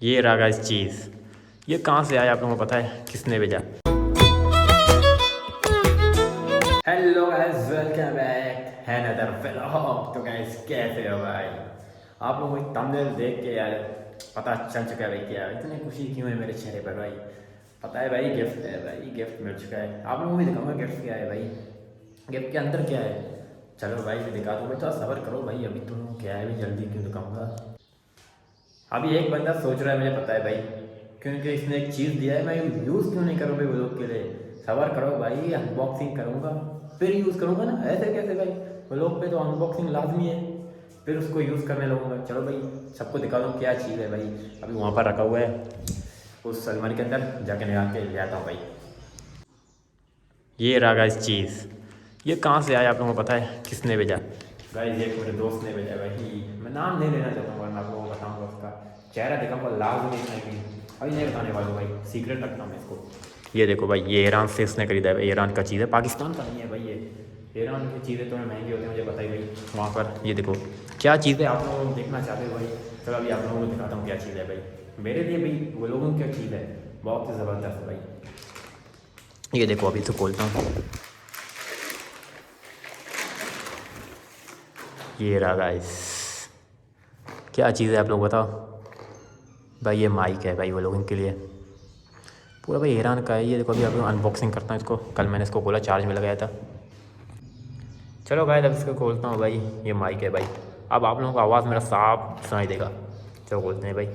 ये रहा गाइस चीज़। ये कहाँ से आया आप लोगों को पता है? किसने भेजा? हेलो गाइस, वेलकम बैक है अनदर व्लॉग। तो गाइस कैसे हो भाई? आप लोगों को थंबनेल देख के यार पता चल चुका है भाई क्या है, इतनी खुशी क्यों है मेरे चेहरे पर भाई। पता है भाई, गिफ्ट है भाई, गिफ्ट मिल चुका है। आप लोगों को भी दिखाऊंगा गिफ्ट क्या है भाई, गिफ्ट के अंदर क्या है। चलो भाई मैं दिखा दूँ भाई, थोड़ा सब्र करो भाई, अभी तुम क्या है, अभी जल्दी क्यों दिखाऊंगा। अभी एक बंदा सोच रहा है, मुझे पता है भाई, क्योंकि इसने एक चीज़ दिया है, मैं यूज़ क्यों नहीं करूँ भाई वो लोग के लिए। सबर करो भाई, अनबॉक्सिंग करूँगा फिर यूज़ करूँगा ना, ऐसे कैसे भाई। वो लोग पे तो अनबॉक्सिंग लाजमी है, फिर उसको यूज़ करने लगूँगा। चलो भाई सबको दिखा दूँ क्या चीज़ है भाई। अभी वहाँ पर रखा हुआ है उस अलमारी के अंदर, जाके निकाल के ले आता हूँ भाई। ये रहा गाइस चीज़। ये कहाँ से आया आप लोगों को पता है? किसने भेजा? गाइस ये मेरे दोस्त ने भेजा भाई। मैं नाम नहीं लेना चाहता हूँ वरना आप लोगों को बताऊँगा, उसका चेहरा दिखाऊँगा, लाजमी नहीं, अभी नहीं बताने वाला हूँ भाई, सीक्रेट रखता हूँ मैं इसको। ये देखो भाई, ये ईरान से इसने खरीदा है भाई, ईरान का चीज़ है, पाकिस्तान का नहीं है भाई। ये ईरान की चीज़ें तो महंगी होती है, मुझे पता ही भाई। वहाँ पर ये देखो क्या चीज़ है, आप लोग देखना चाहते हो भाई। चलो अभी आप लोगों को दिखाता हूँ क्या चीज़ है भाई। मेरे लिए भाई वो लोगों की क्या चीज़ है, बहुत ही ज़बरदस्त है भाई। ये देखो अभी तो खोलता हूँ। ये रहा गाइस, क्या चीज़ है आप लोग बताओ भाई। ये माइक है भाई वो लोगों के लिए, पूरा भाई ईरान का है। ये देखो अभी आप लोग अनबॉक्सिंग करता हूँ इसको, कल मैंने इसको खोला, चार्ज में लगाया था। चलो गाइस अब इसको खोलता हूँ भाई। ये माइक है भाई, अब आप लोगों को आवाज़ मेरा साफ सुनाई देगा। चलो खोलते हैं भाई।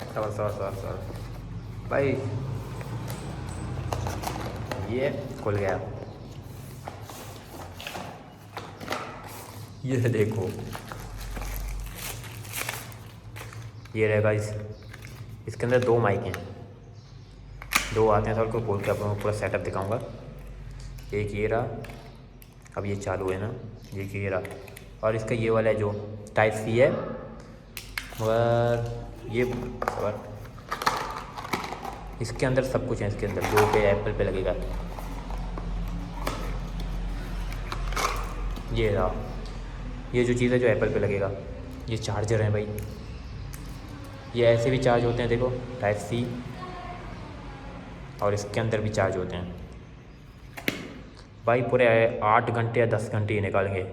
सर सर सर सर भाई, ये खुल गया। ये देखो, ये रहेगा इसके अंदर दो माइक हैं, दो आते हैं। तो उनको खोल के आप लोगों को पूरा सेटअप दिखाऊंगा। एक ये रहा, अब ये चालू है ना, ये रहा। और इसका ये वाला है जो टाइप सी है, और ये और इसके अंदर सब कुछ है, इसके अंदर जो पे एप्पल पे लगेगा। ये रहा, ये जो चीज़ है जो एप्पल पे लगेगा। ये चार्जर है भाई, ये ऐसे भी चार्ज होते हैं देखो, टाइप सी, और इसके अंदर भी चार्ज होते हैं भाई। पूरे 8 घंटे या 10 घंटे ये निकालेंगे।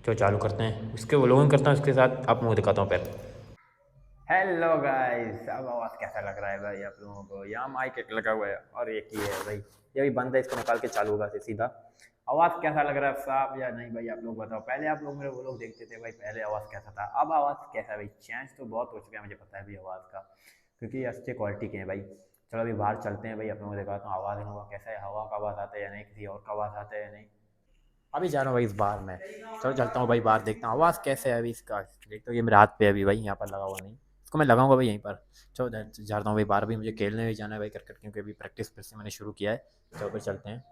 जो चालू करते हैं उसके वो लोग करता हूँ, उसके साथ आप मुँह दिखाता हूँ फिर। हेलो गाइस, अब आवाज़ कैसा लग रहा है भाई आप लोगों को? यहाँ माइक एक लगा हुआ है और एक ही है भाई, ये भी बंद है, इसको निकाल के चालू होगा सीधा। आवाज़ कैसा लग रहा है, साफ या नहीं भाई आप लोग बताओ। पहले आप लोग मेरे वो लोग देखते थे भाई, पहले आवाज़ कैसा था, अब आवाज़ कैसा है भाई? चेंज तो बहुत हो चुका है, मुझे पता है भाई आवाज़ का, क्योंकि अच्छे क्वालिटी के हैं भाई। चलो अभी बाहर चलते हैं भाई, आप लोगों को दिखाता हूँ आवाज़ हवा कैसा है, हवा का आवाज़ आता है या नहीं, किसी और का आवाज़ आता है या नहीं। अभी जा रहा हूँ भाई इस बार में, चलो चलता हूँ भाई बाहर, देखता हूँ आवाज़ कैसे है अभी इसका। देखता हूँ ये मेरे हाथ पे अभी भाई, यहाँ पर लगा हुआ नहीं, इसको मैं लगाऊंगा भाई यहीं पर। चलो जा रहा हूँ भाई बाहर, भी मुझे खेलने भी जाना है भाई क्रिकेट, क्योंकि अभी प्रैक्टिस फिर से मैंने शुरू किया है। चलो फिर चलते हैं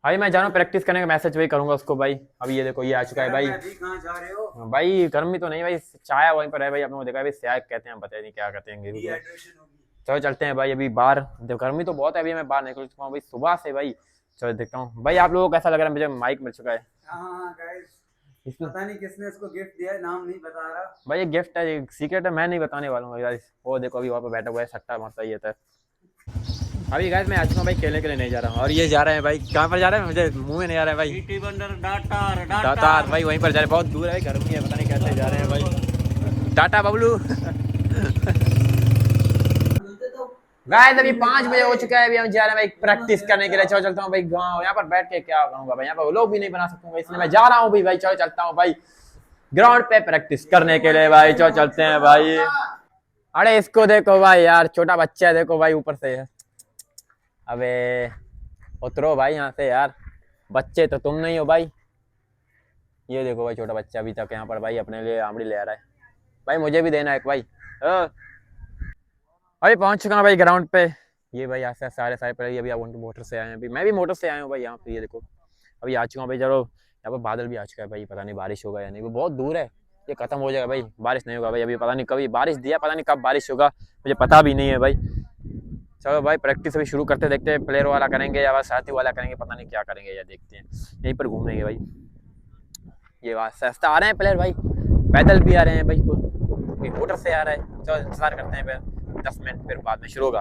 भाई, मैं जा रहा हूँ प्रैक्टिस करने का, मैसेज वही करूँगा उसको भाई। अभी ये देखो ये आ चुका है भाई। कहाँ जा रहे हो? भाई गर्मी तो नहीं भाई, चाय वहीं पर है भाई, आप लोगों को देखा है भाई, चाय कहते हैं, बताया नहीं क्या कहते हैं। डिहाइड्रेशन होगी। चलो चलते हैं भाई अभी बाहर, गर्मी तो बहुत है, अभी मैं बाहर निकल चुका हूँ भाई सुबह से भाई। चलो देखता हूँ भाई आप लोगों को कैसा लग रहा है, मुझे माइक मिल चुका है। हाँ गाइस, इसमें पता नहीं किसने इसको गिफ्ट दिया है, नाम नहीं बता रहा। भाई ये गिफ्ट है, ये सीक्रेट है, मैं नहीं बताने वाला हूँ यार। वो देखो अभी वहाँ पे बैठा हुआ है, सट्टा मारता ही है था। अभी गाइस मैं आ चुका हूँ भाई, खेलने के लिए नहीं जा रहा हूँ, और ये जा रहे हैं भाई, कहाँ पर जा रहे हैं मुझे मुंह में नहीं आ रहा है भाई। ईटी बंदर डाटार दातार भाई, वहीं पर जा रहे हैं, बहुत दूर है भाई, गर्मी है, पता नहीं कैसे जा रहे हैं भाई। टाटा बबलू। गाइस अभी 5 बजे हो चुका है, अभी हम जा रहे हैं भाई प्रैक्टिस करने के लिए। चलो चलता हूँ भाई गाँव, यहाँ पर बैठ के क्या करूँगा भाई, यहाँ पर लोग भी नहीं बना सकूंगा, इसलिए मैं जा रहा हूँ भाई। चलो चलता हूँ भाई ग्राउंड पे प्रैक्टिस करने के लिए भाई, चलो चलते हैं भाई। अरे इसको देखो भाई यार, छोटा बच्चा है देखो भाई ऊपर से। अबे उतरो भाई यहाँ से यार, बच्चे तो तुम नहीं हो भाई। ये देखो भाई छोटा बच्चा अभी तक यहाँ पर भाई अपने लिए आमड़ी ले आ रहा है भाई, मुझे भी देना एक भाई। अभी पहुंच चुका हूँ भाई ग्राउंड पे। ये भाई आस्ते सारे सारे पर अभी मोटर से आए हैं, अभी मैं भी मोटर से आया हूँ भाई यहाँ पे। ये देखो अभी आ चुका हूँ भाई। चलो यहाँ पर बादल भी आ चुका है भाई, पता नहीं बारिश होगा या नहीं, वो बहुत दूर है, ये खत्म हो जाएगा भाई, बारिश नहीं होगा भाई अभी, पता नहीं कभी बारिश दिया, पता नहीं कब बारिश होगा, मुझे पता भी नहीं है भाई। चलो भाई प्रैक्टिस अभी शुरू करते, देखते हैं प्लेयर वाला करेंगे या बस साथी वाला करेंगे, पता नहीं क्या करेंगे या देखते हैं, यहीं पर घूमेंगे भाई। ये बात सस्ता आ रहे हैं प्लेयर भाई, पैदल भी आ रहे हैं भाई, कोई मोटर से आ रहा है। चलो इंतजार करते हैं फिर 10 मिनट, फिर बाद में शुरू होगा।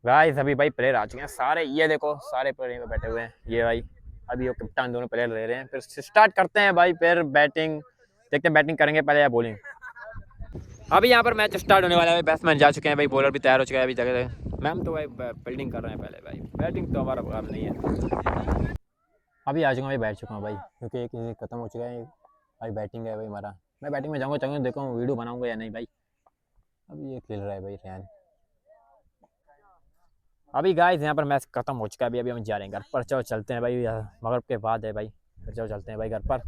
गाइस अभी भाई प्लेयर आ चुके हैं सारे, ये देखो सारे प्लेयर यहाँ पे बैठे हुए हैं। ये भाई अभी वो कप्तान दोनों प्लेयर ले रहे हैं, फिर स्टार्ट करते हैं भाई, फिर बैटिंग देखते हैं बैटिंग करेंगे पहले या बॉलिंग। अभी यहाँ पर मैच स्टार्ट होने वाला है, बैट्समैन जा चुके हैं भाई, बॉलर भी तैयार हो चुका है अभी जगह। मैम तो भाई फील्डिंग कर रहे हैं पहले भाई, बैटिंग तो हमारा काम नहीं है। अभी आ चुका हूँ भाई, बैठ चुका हूँ भाई, क्योंकि एक इनिंग खत्म हो चुका है भाई, बैटिंग है भाई हमारा। मैं बैटिंग में जाऊँगा, चाहूँगा देखो वीडियो बनाऊँगा या नहीं भाई। अभी ये खेल रहा है भाई रैन। अभी गाइस यहाँ पर मैच खत्म हो चुका है, अभी हम जा रहे हैं घर पर। चलो चलते हैं भाई, मगरब के बाद है भाई, फिर चलो चलते हैं भाई घर पर।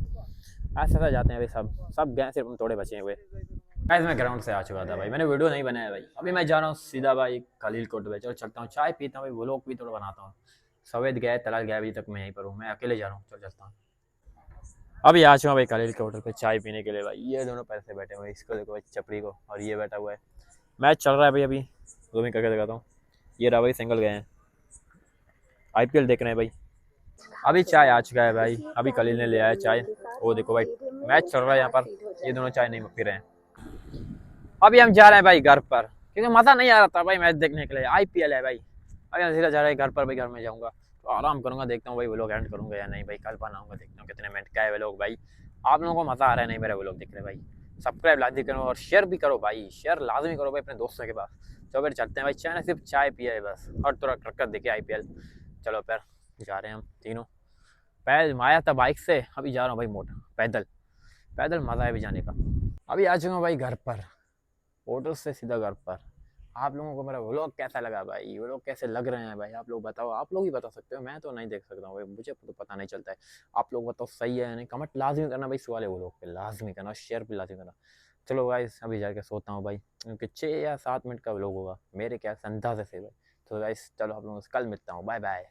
ऐसे ऐसा जाते हैं भाई, सब गए, सिर्फ हम थोड़े बचे हुए। गाइस मैं ग्राउंड से आ चुका था भाई, मैंने वीडियो नहीं बनाया भाई। अभी मैं जा रहा हूँ सीधा भाई खलील कोट पे, चलो चलता हूँ, चाय पीता हूँ भाई, व्लॉग भी थोड़ा बनाता हूँ। सवेद गया, तलाल गया, अभी तक मैं यहीं पर हूँ, मैं अकेले जा रहा हूँ, चलो चलता हूँ। अभी आ चुका भाई खलील के होटल पे चाय पीने के लिए भाई। ये दोनों पैसे बैठे हुए हैं, इसको देखो भाई चपड़ी को, और ये बैठा हुआ है। मैच चल रहा है भाई, अभी जूमिंग करके दिखाता हूँ। ये रहा भाई, सिंगल गए हैं, आईपीएल देख रहे हैं भाई। अभी चाय आ चुका है भाई, अभी खलील ने ले आया चाय। वो देखो भाई मैच चल रहा है यहाँ पर, ये दोनों चाय नहीं पी रहे हैं। अभी हम जा रहे हैं भाई घर पर, क्योंकि मज़ा नहीं आ रहा था भाई मैच देखने के लिए, आईपीएल है भाई। अभी हम सीधा जा रहे हैं घर पर भाई, घर में जाऊँगा तो आराम करूँगा, देखता हूँ भाई व्लॉग एंड करूँगा या नहीं भाई, कल बनाऊँगा, देखता हूँ कितने मिनट का है व्लॉग भाई। आप लोगों को मज़ा आ रहा है नहीं मेरा व्लॉग देख रहे भाई, सब्सक्राइब लाजमी करो और शेयर भी करो भाई, शेयर लाजमी करो भाई अपने दोस्तों के पास। चलो फिर चलते हैं भाई, चाय सिर्फ चाय पिया है बस, और थोड़ा ट्रक्कर देखे आईपीएल। चलो फिर जा रहे हैं हम तीनों। पैदल आया था बाइक से, अभी जा रहा हूँ भाई मोटर पैदल, पैदल मज़ा है अभी जाने का। अभी आ चुका हूँ भाई घर पर, होटल से सीधा घर पर। आप लोगों को मेरा व्लॉग कैसा लगा भाई, व्लॉग कैसे लग रहे हैं भाई, आप लोग बताओ, आप लोग ही बता सकते हो, मैं तो नहीं देख सकता हूँ भाई, मुझे तो पता नहीं चलता है। आप लोग बताओ सही है या नहीं, कमेंट लाजमी करना भाई, सवाल है व्लॉग पे लाजमी करना, शेयर भी लाजमी करना। चलो गाइस अभी जाके सोता हूँ भाई, क्योंकि 6 या 7 मिनट का व्लॉग होगा मेरे क्या अंदाजे से भाई। तो गाइस चलो आप लोगों से कल मिलता हूँ, बाय बाय।